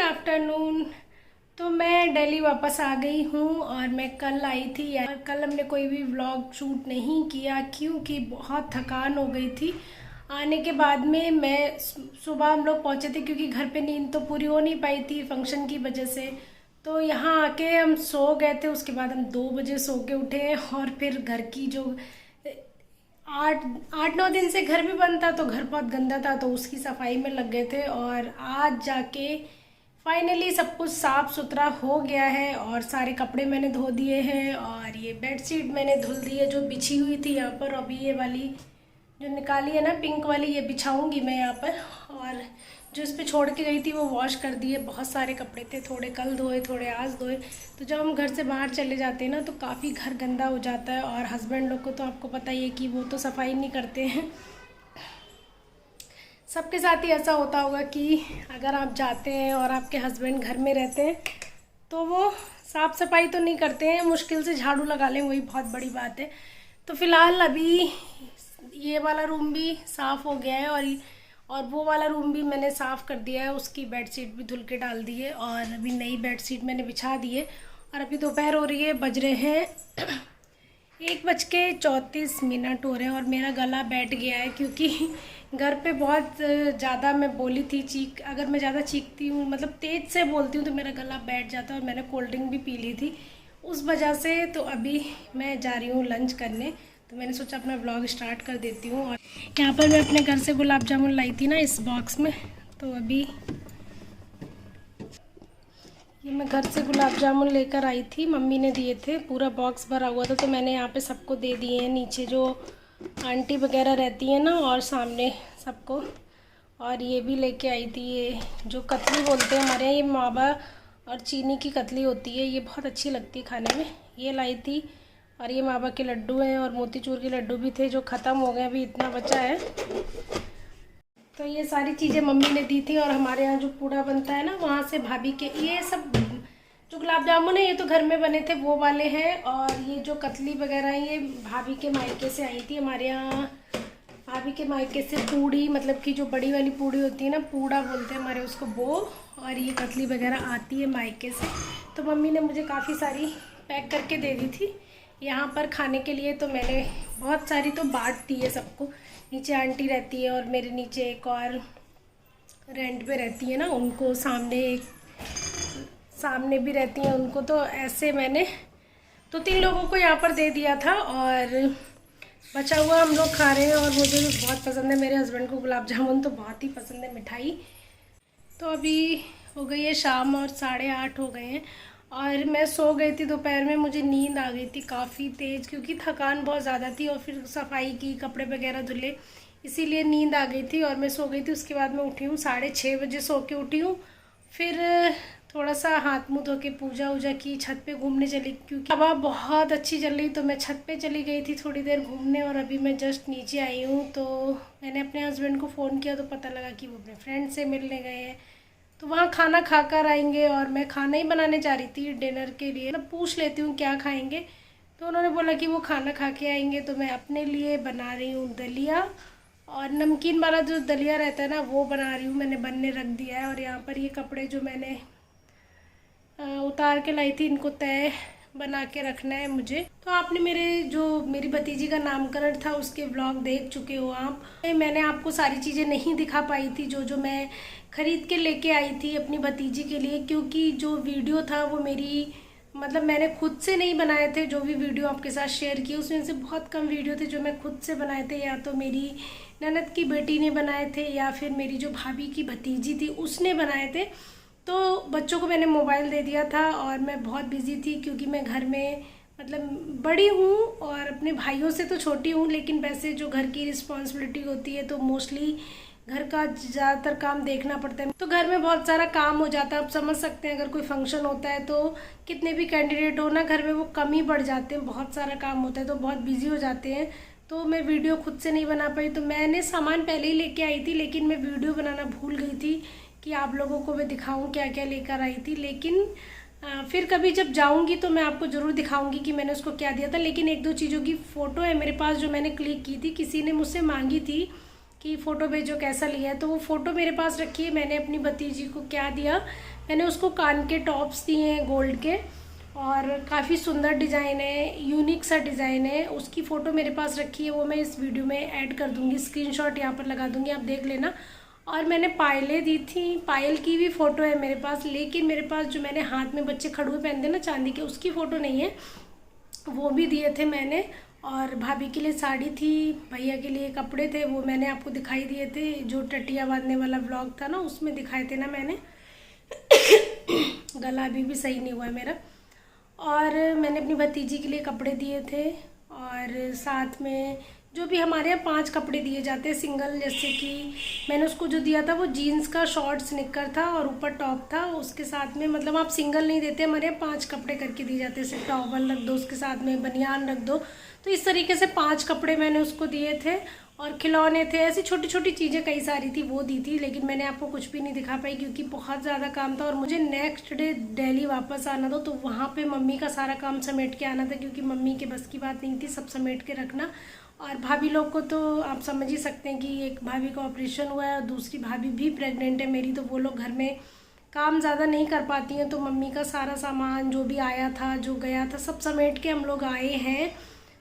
Afternoon. तो मैं दिल्ली वापस आ गई हूँ और मैं कल आई थी यार। कल हमने कोई भी व्लॉग शूट नहीं किया क्योंकि बहुत थकान हो गई थी। आने के बाद में मैं सुबह हम लोग पहुँचे थे क्योंकि घर पे नींद तो पूरी हो नहीं पाई थी फंक्शन की वजह से। तो यहाँ आके हम सो गए थे। उसके बाद हम 2 बजे सो के उठे और फिर घर की जो 8 8 9 दिन से घर भी बंद था तो घर बहुत गंदा था तो उसकी सफाई में लग गए थे। और आज जाके फाइनली सब कुछ साफ़ सुथरा हो गया है और सारे कपड़े मैंने धो दिए हैं और ये बेडशीट मैंने धुल दी है जो बिछी हुई थी यहाँ पर। अभी ये वाली जो निकाली है ना पिंक वाली, ये बिछाऊंगी मैं यहाँ पर। और जो इस पे छोड़ के गई थी वो वॉश कर दिए। बहुत सारे कपड़े थे, थोड़े कल धोए थोड़े आज धोए। तो जब हम घर से बाहर चले जाते हैं ना तो काफ़ी घर गंदा हो जाता है। और हस्बैंड लोग को तो आपको पता ही है कि वो तो सफाई नहीं करते हैं। सबके साथ ही ऐसा होता होगा कि अगर आप जाते हैं और आपके हस्बैंड घर में रहते हैं तो वो साफ़ सफाई तो नहीं करते हैं, मुश्किल से झाड़ू लगा लें, वही बहुत बड़ी बात है। तो फ़िलहाल अभी ये वाला रूम भी साफ़ हो गया है और वो वाला रूम भी मैंने साफ़ कर दिया है। उसकी बेडशीट भी धुल के डाल दी है और अभी नई बेडशीट मैंने बिछा दी है। और अभी दोपहर हो रही है, बज रहे हैं 1:34 हो रहे हैं और मेरा गला बैठ गया है क्योंकि घर पे बहुत ज़्यादा मैं बोली थी। अगर मैं ज़्यादा चीखती हूँ मतलब तेज़ से बोलती हूँ तो मेरा गला बैठ जाता है और मैंने कोल्ड ड्रिंक भी पी ली थी उस वजह से। तो अभी मैं जा रही हूँ लंच करने, तो मैंने सोचा अपना व्लॉग स्टार्ट कर देती हूँ। और यहाँ पर मैं अपने घर से गुलाब जामुन लाई थी ना इस बॉक्स में, तो अभी ये मैं घर से गुलाब जामुन लेकर आई थी, मम्मी ने दिए थे, पूरा बॉक्स भरा हुआ था। तो मैंने यहाँ पे सबको दे दिए हैं, नीचे जो आंटी वगैरह रहती है ना और सामने सबको। और ये भी लेके आई थी, ये जो कतली बोलते हैं हमारे यहाँ, ये मावा और चीनी की कतली होती है, ये बहुत अच्छी लगती है खाने में, ये लाई थी। और ये मावा के लड्डू हैं और मोतीचूर के लड्डू भी थे जो ख़त्म हो गए, अभी इतना बचा है। तो ये सारी चीज़ें मम्मी ने दी थी। और हमारे यहाँ जो पूड़ा बनता है ना वहाँ से भाभी के, ये सब जो गुलाब जामुन है ये तो घर में बने थे वो वाले हैं। और ये जो कतली वगैरह है ये भाभी के मायके से आई थी। हमारे यहाँ भाभी के मायके से पूड़ी, मतलब कि जो बड़ी वाली पूड़ी होती है ना, पूड़ा बोलते हैं हमारे उसको, वो। और ये कतली वगैरह आती है मायके से। तो मम्मी ने मुझे काफ़ी सारी पैक करके दे दी थी यहाँ पर खाने के लिए। तो मैंने बहुत सारी तो बांट दी है सबको। नीचे आंटी रहती है और मेरे नीचे एक और रेंट पे रहती है ना, उनको सामने भी रहती हैं उनको। तो ऐसे मैंने 2-3 लोगों को यहाँ पर दे दिया था और बचा हुआ हम लोग खा रहे हैं। और मुझे भी बहुत पसंद है, मेरे हस्बैंड को गुलाब जामुन तो बहुत ही पसंद है, मिठाई। तो अभी हो गई है शाम और 8:30 हो गए हैं और मैं सो गई थी दोपहर में। मुझे नींद आ गई थी काफ़ी तेज़ क्योंकि थकान बहुत ज़्यादा थी और फिर सफाई की, कपड़े वगैरह धुले, इसीलिए नींद आ गई थी और मैं सो गई थी। उसके बाद मैं उठी हूँ 6:30 बजे, सो के उठी हूँ। फिर थोड़ा सा हाथ मुँह धो के पूजा वूजा की, छत पे घूमने चली क्योंकि हवा बहुत अच्छी चल रही। तो मैं छत पे चली गई थी थोड़ी देर घूमने और अभी मैं जस्ट नीचे आई हूँ। तो मैंने अपने हस्बैंड को फ़ोन किया तो पता लगा कि वो अपने फ्रेंड से मिलने गए हैं, तो वहाँ खाना खाकर आएंगे। और मैं खाना ही बनाने जा रही थी डिनर के लिए, मतलब पूछ लेती हूँ क्या खाएंगे। तो उन्होंने बोला कि वो खाना खा के आएंगे। तो मैं अपने लिए बना रही हूँ दलिया, और नमकीन वाला जो दलिया रहता है ना वो बना रही हूँ, मैंने बनने रख दिया है। और यहाँ पर ये कपड़े जो मैंने उतार के लाई थी, इनको तय बना के रखना है मुझे। तो आपने मेरी भतीजी का नामकरण था उसके व्लॉग देख चुके हो आप। मैंने आपको सारी चीज़ें नहीं दिखा पाई थी जो मैं ख़रीद के लेके आई थी अपनी भतीजी के लिए, क्योंकि जो वीडियो था वो मेरी, मतलब मैंने खुद से नहीं बनाए थे। जो भी वीडियो आपके साथ शेयर किए उसमें से बहुत कम वीडियो थे जो मैं खुद से बनाए थे, या तो मेरी ननद की बेटी ने बनाए थे या फिर मेरी जो भाभी की भतीजी थी उसने बनाए थे। तो बच्चों को मैंने मोबाइल दे दिया था और मैं बहुत बिज़ी थी क्योंकि मैं घर में मतलब बड़ी हूँ और अपने भाइयों से तो छोटी हूँ, लेकिन वैसे जो घर की रिस्पॉन्सिबिलिटी होती है तो मोस्टली घर का ज़्यादातर काम देखना पड़ता है। तो घर में बहुत सारा काम हो जाता है, आप समझ सकते हैं। अगर कोई फंक्शन होता है तो कितने भी कैंडिडेट हो ना घर में, वो कम ही बढ़ जाते हैं, बहुत सारा काम होता है तो बहुत बिजी हो जाते हैं। तो मैं वीडियो खुद से नहीं बना पाई। तो मैंने सामान पहले ही लेके आई थी, लेकिन मैं वीडियो बनाना भूल गई थी कि आप लोगों को मैं दिखाऊं क्या क्या लेकर आई थी। लेकिन फिर कभी जब जाऊंगी तो मैं आपको ज़रूर दिखाऊंगी कि मैंने उसको क्या दिया था। लेकिन 1-2 चीज़ों की फ़ोटो है मेरे पास जो मैंने क्लिक की थी, किसी ने मुझसे मांगी थी कि फ़ोटो भेजो कैसा लिया है। तो वो फ़ोटो मेरे पास रखी है। मैंने अपनी भतीजी को क्या दिया, मैंने उसको कान के टॉप्स दिए हैं गोल्ड के, और काफ़ी सुंदर डिज़ाइन है, यूनिक सा डिज़ाइन है। उसकी फ़ोटो मेरे पास रखी है, वो मैं इस वीडियो में ऐड कर दूँगी, स्क्रीनशॉट यहाँ पर लगा दूँगी, आप देख लेना। और मैंने पायलें दी थी, पायल की भी फ़ोटो है मेरे पास, लेकिन मेरे पास जो मैंने हाथ में बच्चे खड़ुए पहनते ना चांदी के, उसकी फ़ोटो नहीं है, वो भी दिए थे मैंने। और भाभी के लिए साड़ी थी, भैया के लिए कपड़े थे, वो मैंने आपको दिखाई दिए थे, जो टटिया बांधने वाला ब्लॉग था ना उसमें दिखाए थे ना मैंने। गला अभी भी सही नहीं हुआ है मेरा। और मैंने अपनी भतीजी के लिए कपड़े दिए थे, और साथ में जो भी हमारे यहाँ 5 कपड़े दिए जाते हैं सिंगल, जैसे कि मैंने उसको जो दिया था वो जीन्स का शॉर्ट्स निक्कर था और ऊपर टॉप था, उसके साथ में मतलब आप सिंगल नहीं देते, हमारे यहाँ 5 कपड़े करके दिए जाते हैं, सिर्फ टॉवल रख दो, उसके साथ में बनियान रख दो। तो इस तरीके से 5 कपड़े मैंने उसको दिए थे। और खिलौने थे, ऐसी छोटी छोटी चीज़ें कई सारी थी वो दी थी, लेकिन मैंने आपको कुछ भी नहीं दिखा पाई क्योंकि बहुत ज़्यादा काम था, और मुझे नेक्स्ट डे दिल्ली वापस आना था, तो वहाँ पे मम्मी का सारा काम समेट के आना था, क्योंकि मम्मी के बस की बात नहीं थी सब समेट के रखना। और भाभी लोग को तो आप समझ ही सकते हैं कि एक भाभी का ऑपरेशन हुआ है और दूसरी भाभी भी प्रेग्नेंट है मेरी, तो वो लोग घर में काम ज़्यादा नहीं कर पाती हैं, तो मम्मी का सारा सामान जो भी आया था जो गया था सब समेट के हम लोग आए हैं।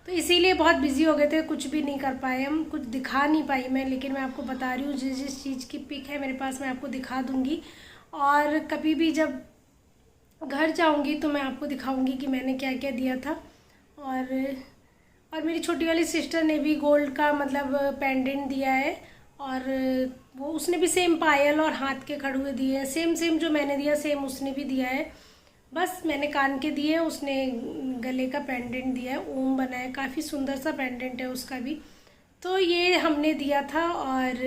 तो इसीलिए बहुत बिजी हो गए थे, कुछ भी नहीं कर पाए हम, कुछ दिखा नहीं पाई मैं, लेकिन मैं आपको बता रही हूँ जिस जिस चीज़ की पिक है मेरे पास मैं आपको दिखा दूँगी। और कभी भी जब घर जाऊँगी तो मैं आपको दिखाऊँगी कि मैंने क्या क्या दिया था। और मेरी छोटी वाली सिस्टर ने भी गोल्ड का मतलब पेंडेंट दिया है, और वो उसने भी सेम पायल और हाथ के खड़ुए दिए हैं, सेम सेम जो मैंने दिया सेम उसने भी दिया है। बस मैंने कान के दिए, उसने गले का पेंडेंट दिया है, ओम बना है, काफ़ी सुंदर सा पेंडेंट है उसका भी। तो ये हमने दिया था, और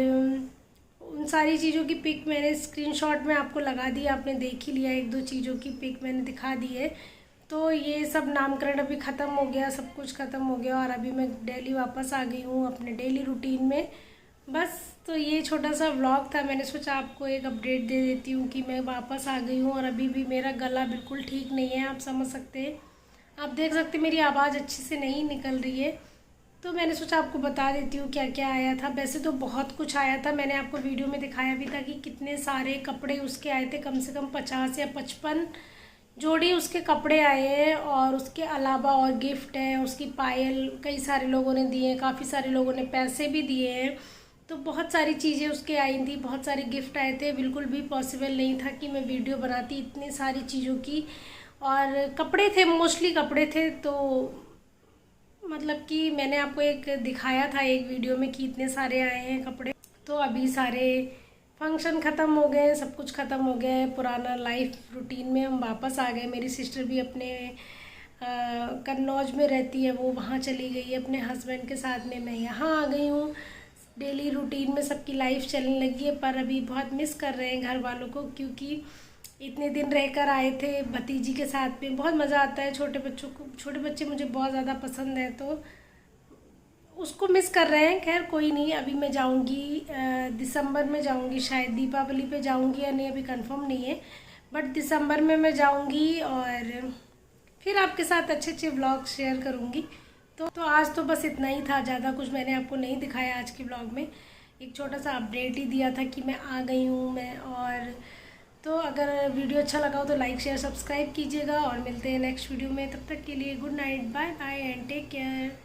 उन सारी चीज़ों की पिक मैंने स्क्रीनशॉट में आपको लगा दी, आपने देख ही लिया, 1-2 चीज़ों की पिक मैंने दिखा दी है। तो ये सब नामकरण अभी ख़त्म हो गया, सब कुछ ख़त्म हो गया, और अभी मैं दिल्ली वापस आ गई हूँ अपने डेली रूटीन में। बस तो ये छोटा सा व्लॉग था, मैंने सोचा आपको एक अपडेट दे देती हूँ कि मैं वापस आ गई हूँ, और अभी भी मेरा गला बिल्कुल ठीक नहीं है, आप समझ सकते हैं, आप देख सकते मेरी आवाज़ अच्छी से नहीं निकल रही है। तो मैंने सोचा आपको बता देती हूँ क्या क्या आया था। वैसे तो बहुत कुछ आया था, मैंने आपको वीडियो में दिखाया भी था कि कितने सारे कपड़े उसके आए थे, कम से कम 50 या 55 जोड़ी उसके कपड़े आए हैं, और उसके अलावा और गिफ्ट है, उसकी पायल कई सारे लोगों ने दिए हैं, काफ़ी सारे लोगों ने पैसे भी दिए हैं, तो बहुत सारी चीज़ें उसके आई थी, बहुत सारे गिफ्ट आए थे। बिल्कुल भी पॉसिबल नहीं था कि मैं वीडियो बनाती इतनी सारी चीज़ों की, और कपड़े थे, मोस्टली कपड़े थे, तो मतलब कि मैंने आपको एक दिखाया था एक वीडियो में कि इतने सारे आए हैं कपड़े। तो अभी सारे फंक्शन ख़त्म हो गए, सब कुछ ख़त्म हो गया है, पुराना लाइफ रूटीन में हम वापस आ गए। मेरी सिस्टर भी अपने कन्नौज में रहती है, वो वहाँ चली गई है अपने हस्बैंड के साथ में, मैं यहाँ आ गई हूँ। डेली रूटीन में सबकी लाइफ चलने लगी है, पर अभी बहुत मिस कर रहे हैं घर वालों को, क्योंकि इतने दिन रहकर आए थे भतीजी के साथ में, बहुत मज़ा आता है। छोटे बच्चों को, छोटे बच्चे मुझे बहुत ज़्यादा पसंद है, तो उसको मिस कर रहे हैं। खैर कोई नहीं, अभी मैं जाऊंगी दिसंबर में जाऊंगी, शायद दीपावली पे जाऊंगी या नहीं अभी कंफर्म नहीं है, बट दिसंबर में मैं जाऊंगी, और फिर आपके साथ अच्छे अच्छे व्लॉग शेयर करूंगी। तो आज तो बस इतना ही था, ज़्यादा कुछ मैंने आपको नहीं दिखाया आज के व्लॉग में, एक छोटा सा अपडेट ही दिया था कि मैं आ गई हूँ मैं। और तो अगर वीडियो अच्छा लगा हो तो लाइक शेयर सब्सक्राइब कीजिएगा, और मिलते हैं नेक्स्ट वीडियो में। तब तक के लिए good night, bye bye and take care.